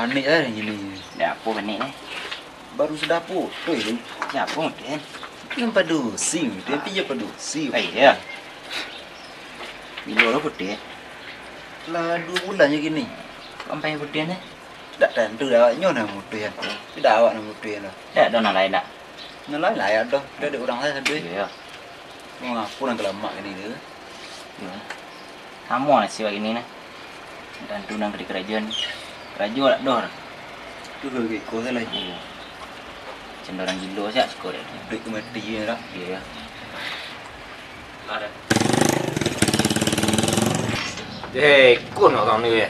panik lah gini. Dah apa panik ni? Baru sedap putus tu. Siapa mungkin? Yang padusi, dia pergi padusi. Ya. Bila orang putih? Lah 2 bulan je gini. Sampai putih ni? Tak tentu dah awaknya nak mutu ya. Tidak awak nak mutu ya. Tak ada orang lain tak? Nalai layak dah. Dah ada orang lain satu. Ya. Mau ngapu nang kelamak gini dia. Ya. Kamu nak siapa gini ni? Dan tu nang kerajaan. Kerajaan tak dor. Tu ke kau salah. Ya. Cenderung gilo saja skor dia. Duit mati je dah. Ya. Ada. Kun orang ni.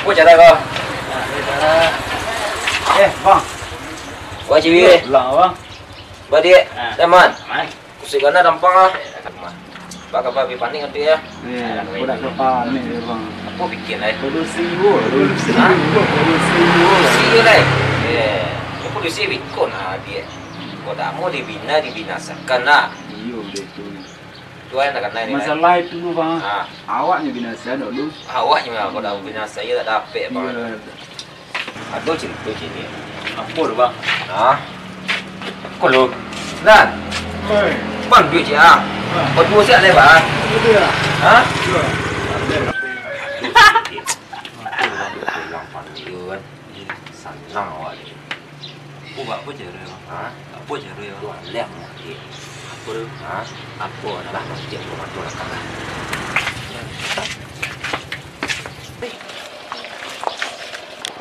Apa cara kau? Bang. Buat cewek. Pulang bang. Buat dia. Teman. Aman. Kusikana dampang ah. Bak apa bi panik nanti ya. Aku dah panik dia bang. Apa bikin ai? Padusi wo. Padusi Ha? wo. Padusi wo. Kusi lai. Apa kusi bikon ah dia. Kau tak mau dibinasakan lah. Iyo dia tu. Tuan nak kena ni. Masalah itu bang. Ah, Awaknya binasa dulu. awaknya memang kau dah binasa ya tak dapat bang. Aduh cerita ni. Apa tu bang? Ah. Kau lu. Nan. Bang duit je ah. Kau dua siap le bang. Ha? Senang awak ni. Apa cara bang? Ha? Apa cara bang? Tuan lem ni. Apa tu? Ha? Apa adalah masjid rumah tu nak kalah.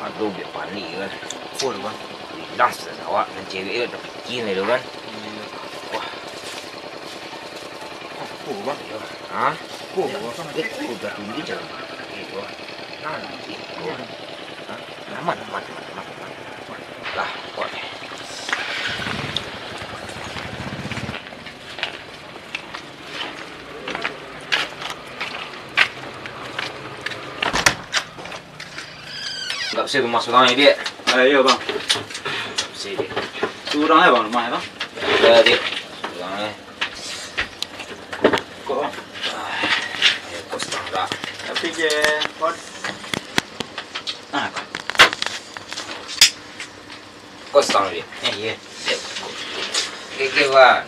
Aduh biar panik kan. Apa tu bang? Das awak dengan cewek tu dah fikir ni tu kan. Wah. Apa bang? Ha? Apa bang? Aku dah tunggu je. Itu. Nanti. Ha? Aman. Lah, kau ni. Tak bisa masuk orang ni dia. Ya bang. Bisa dia. Tu orang bang, rumah bang. Ya dia. Orang ni. Kok bang? Kau setang tak. Tapi je pot. Kau setang dia. Ya. Kekewan.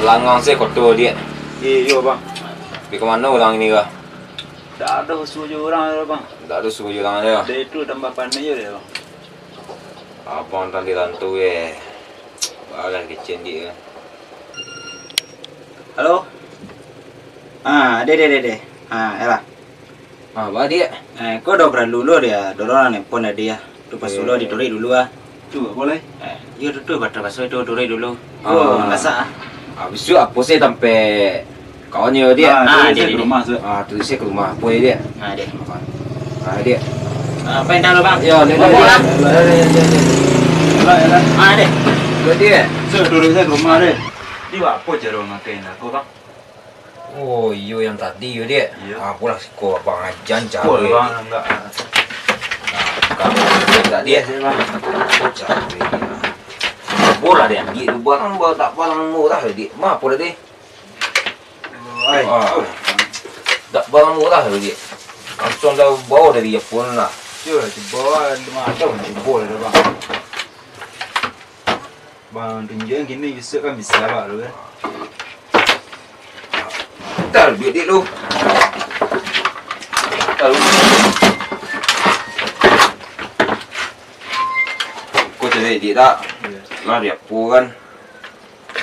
Langang saya kotor dia. Ya bang. Pergi ke mana orang ini ke? Tak ada suju orang bang. Tak ada suruh orang dia. Dia itu tambah panik je dia bang. Abang tadi lantu eh. Bagan kecil dia. Halo? Deh. Yalah. Apa dia? Kau dah pernah dulu dia, dorong nelpon dia. Tu pas dulu diturai dulu ah. Tu boleh? Ya tu batal pasal itu turai dulu. Oh, masa ah. Habis tu apa sih sampai kawannya dia? Dia di rumah tu. Tu saya ke rumah apa dia? Dia. Dia. Apa yang dah bang? Ya, dia. Yalah. Deh. Dia. Saya duduk saya rumah dia. Dia apa cara nak kena kau bang? Oh, iyo yang tadi dia. Apalah kau abang ajan cara. Kau bang enggak. Kamu tak dia. Bang. Bola dia. Dia barang bawa tak barang murah dia. Ma apa dia? Tak barang murah dia. Langsung dah bawa dari Jepun lah. Ya, bawa macam jebol dia bang. Bang tunjuk gini bisa kan bisa lah tu kan. Tar duit dia tu. Tahu. Kau cari dia tak? Lah dia apa kan?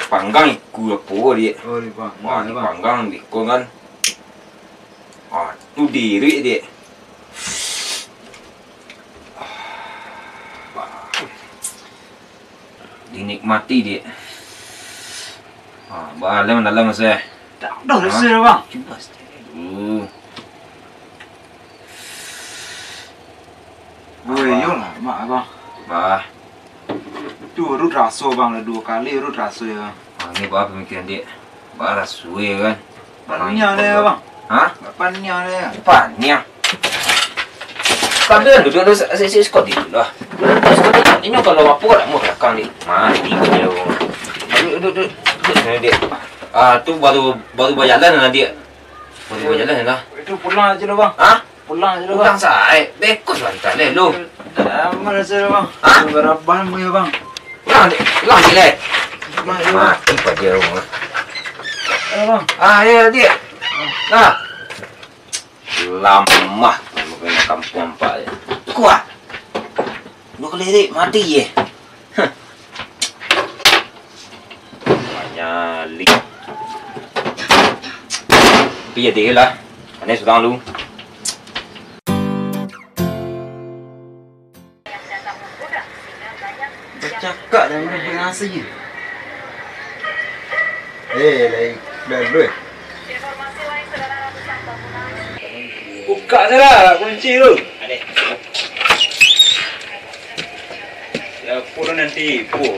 Panggang ikut apa dia? Oh, ni bang. Wah, ni panggang ikut kan? Tu diri dia. Dinikmati dia. Balam dalam saya. Tak dah rasa bang. Cuba. Boleh yo lah, mak bang. Bah. Tu urut rasa bang, 2 kali urut rasa ya bang. Ni apa pemikiran dia? Balas suwe kan? Pannya dia bang. Hah? Pannya dia. Pannya. Kadang duduk saya skot di lah. Skot ini kalau apa nak mau belakang ni. Mati dia. Duduk dia. Tu baru berjalan dia. Baru berjalan dah. Itu pulang aja lah bang. Ha? Pulang aja lah Pulang bang. saya. Bekos lantai le lu. Mana saya bang? Ha? Berapa mu ya bang? Pulang je le. Pulang aja bang. Mati pada dia rumah. Ya bang. Ya dia. Nah. Lama kena kampung pak je. Kuat. Lu kelirik mati je. Banyak lik. Pergi dia lah. Ini sudah lu. Bercakap dan berasa je. Lain dah dulu. Buka saja kunci tu. Ada. Ya pun nanti pun.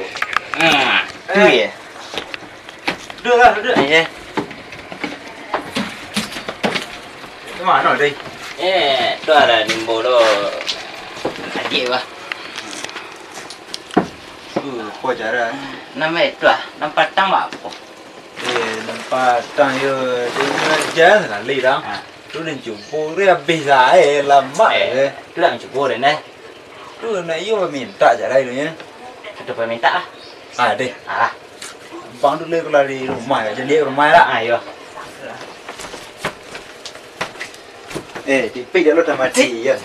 Tu je. Duduk lah, duduk. Ni je. Di mana ni? Tu ada nimbo tu. Adik bah. Apa cara? Nama itu lah. Nampak tang bah apa? Nampak tang yo dia jalan lah leh dah. Ha. Tu nên jumpa dia bisa lama je. Tu dah cukup dah ni. Tu nak yo minta je lah ni. Kita pergi minta lah. Deh. Ah. Bang tu kalau di rumah je dia rumah lah. Ayo. Tipik dia lo dah mati ya.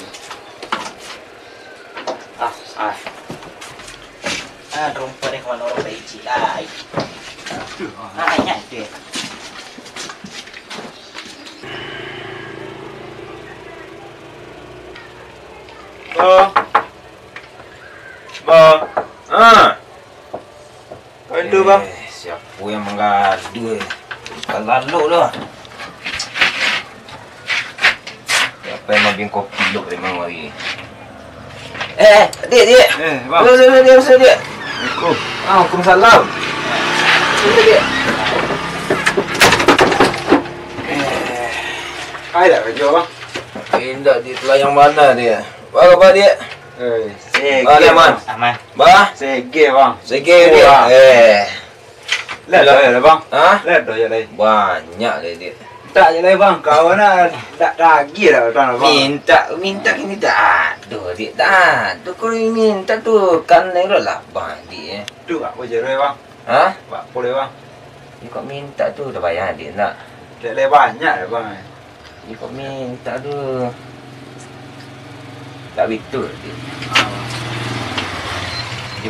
Rumput ni kawan orang baik cik lah. Ingat tu. Bang. Bantu bang. Siapa yang mengadu? Bukan lalu lah. Siapa yang ambil kopi lu memang lagi. Dia. Bang. Dia. Assalamualaikum. Waalaikumsalam. Dia. Ada kerja bang. Tindak di yang mana dia? Apa dia? Sege Man. Aman. Bah, Sege bang. segi dia. Lihat dah bang. Ha? Lihat dah je lah. Banyak dia. Tak je lah bang. Kawan nak dah lagi dah bang. Minta ini tak ada dia. Tak. Tu kau minta tu kan ni lah bang dia. Tu apa je lah bang. Ha? Apa boleh bang. Ni kau minta tu dah bayar dia nak. Lihat banyak dah bang. Ni kau minta tu. Tak betul dia.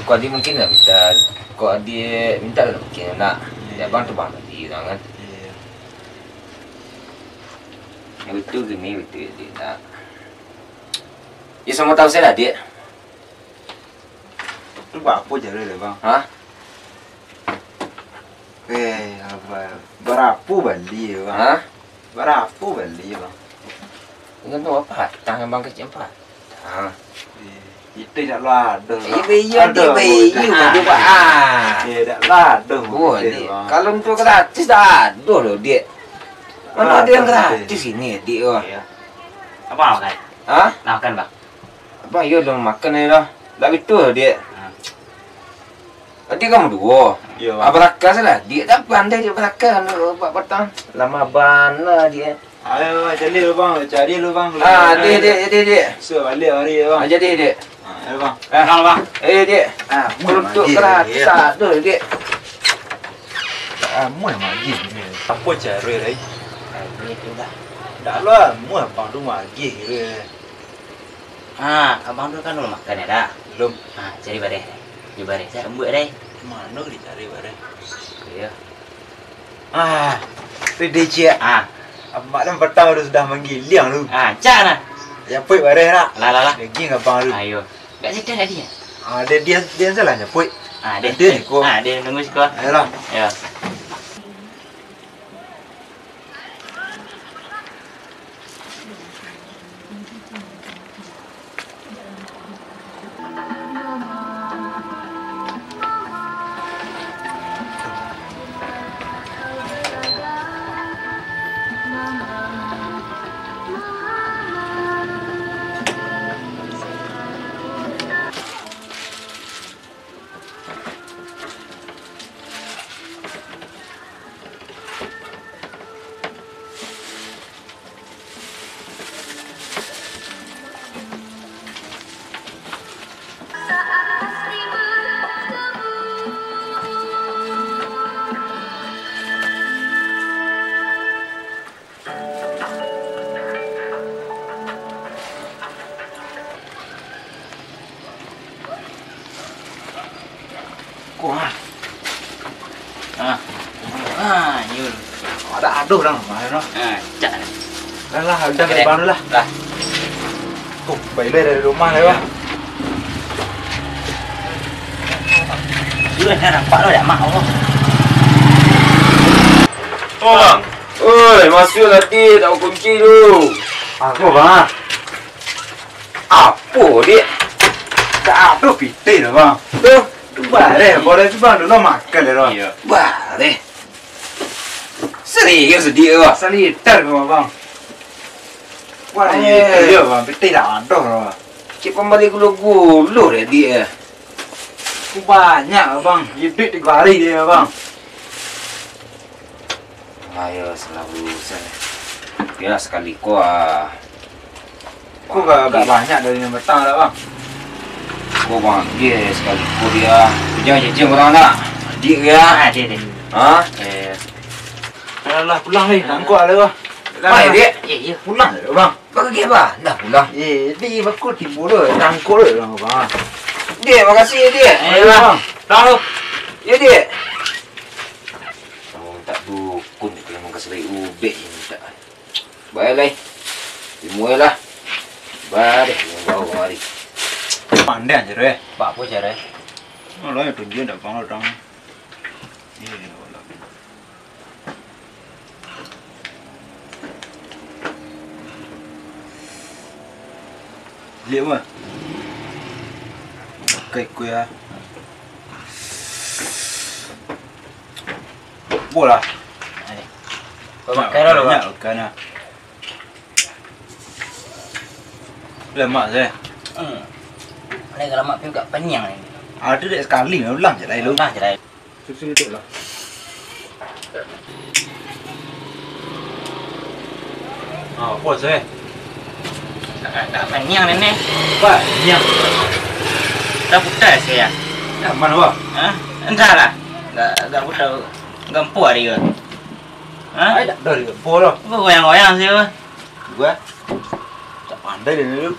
Kau dia mungkin tak betul. Kau dia minta tak mungkin nak. Dia bang tu bang tadi kan. Yang betul ke ni betul dia tak. Dia semua tahu saya lah dia. Tu apa je lah bang. Ha? Berapa beli bang? Ha? Berapa beli bang? Dengan tu apa? Tangan bang kecil apa? Ha. Itu dah lah ada. Dia dia buat Dah lah ada. Oh, dia. Kalau tu gratis dah ada loh dia. Mana ada yang gratis ini dia. Apa nak makan? Ha? Nak makan bang? Abang ya dah makan ni dah. Tak betul dia. Dia kamu dua. Ya bang. Abang rakas lah. Dia tak pandai dia berakas buat petang. Lama bana dia. Ayo cari lu bang, cari lu bang. Dia. So balik hari bang. Jadi dia. Ayo bang. Kalau bang. Dia. Muat Untuk gratis ada dia. Muat lagi. Apa cara ni? Ini tu dah. Dah lah, muat bang tu lagi. Abang tu kan belum makan ya dah. Belum. Cari bareh. Di bareh saya rembut deh. Mana dicari barang? Ya. Tu DJ. Mak dan petang tu sudah menggiliang tu. Cak nah. Yang puik barang nak. Lah. Daging abang tu. Ayo. Kat situ dah dia. Dia salahnya puik. Dia ikut. Dia nunggu sekolah. Ayolah. Ya. Kuat. Nyul. Ada aduh dah mana no. Cak. Lah udah ke depan dulu lah. Lah. Tuh, bayi dari rumah lah bang. Sudah nampak lo dah mak Allah. Oh bang. Oi, masuk nanti tak kunci tu. Aku bang. Apa dia? Tak ada piti dah bang. Tu. Tu bare, boleh tu bang dulu makan le bang. Bare. Serius dia bang. Seliter kau bang. Wah, dia bang, piti dah ada bang. Cik pembalik gulu-gulu dia. Aku banyak bang, hidup 3 hari dia bang. Ayo selalu sana. Biar sekali kuah. Aku agak banyak dari yang petang dah bang. Kau bang dia sekali kuah dia. Jangan jejeng orang nak. Dia. Dia. Ha? Alah pulang ni, tangkuk lah bang. Mai dia. Ya. Pulang dah bang. Bagi apa? Dah pulang. Dia bakul timbul dah, tangkuk dah bang. Dia, makasih dia. Bang. Dah lu. Ya dia. Oh, tak dukun dia memang kasih ubek ni tak. Baiklah. Dimuailah. Baik, yang bawa kemari. Pandai aja deh. Pak apa cara? Kalau yang tunjuk dah bang orang. Lihat mah. Pakai kuya. Bola. Kau makan dah lu bang. Makan lah. Lemak saya. Ini kalau mak pergi kat Penyang ni. Ada dek sekali ulang je lah lu. Dah cerai. Susu itu lah. Ah, apa saya? Kat Penyang ni ni. Apa? Yang. Dah putar saya. Dah mana apa? Entah lah. Dah putar. Gempu hari ke? Ai dah dari bola. Apa goyang-goyang sih? Gua tak pandai dia lu.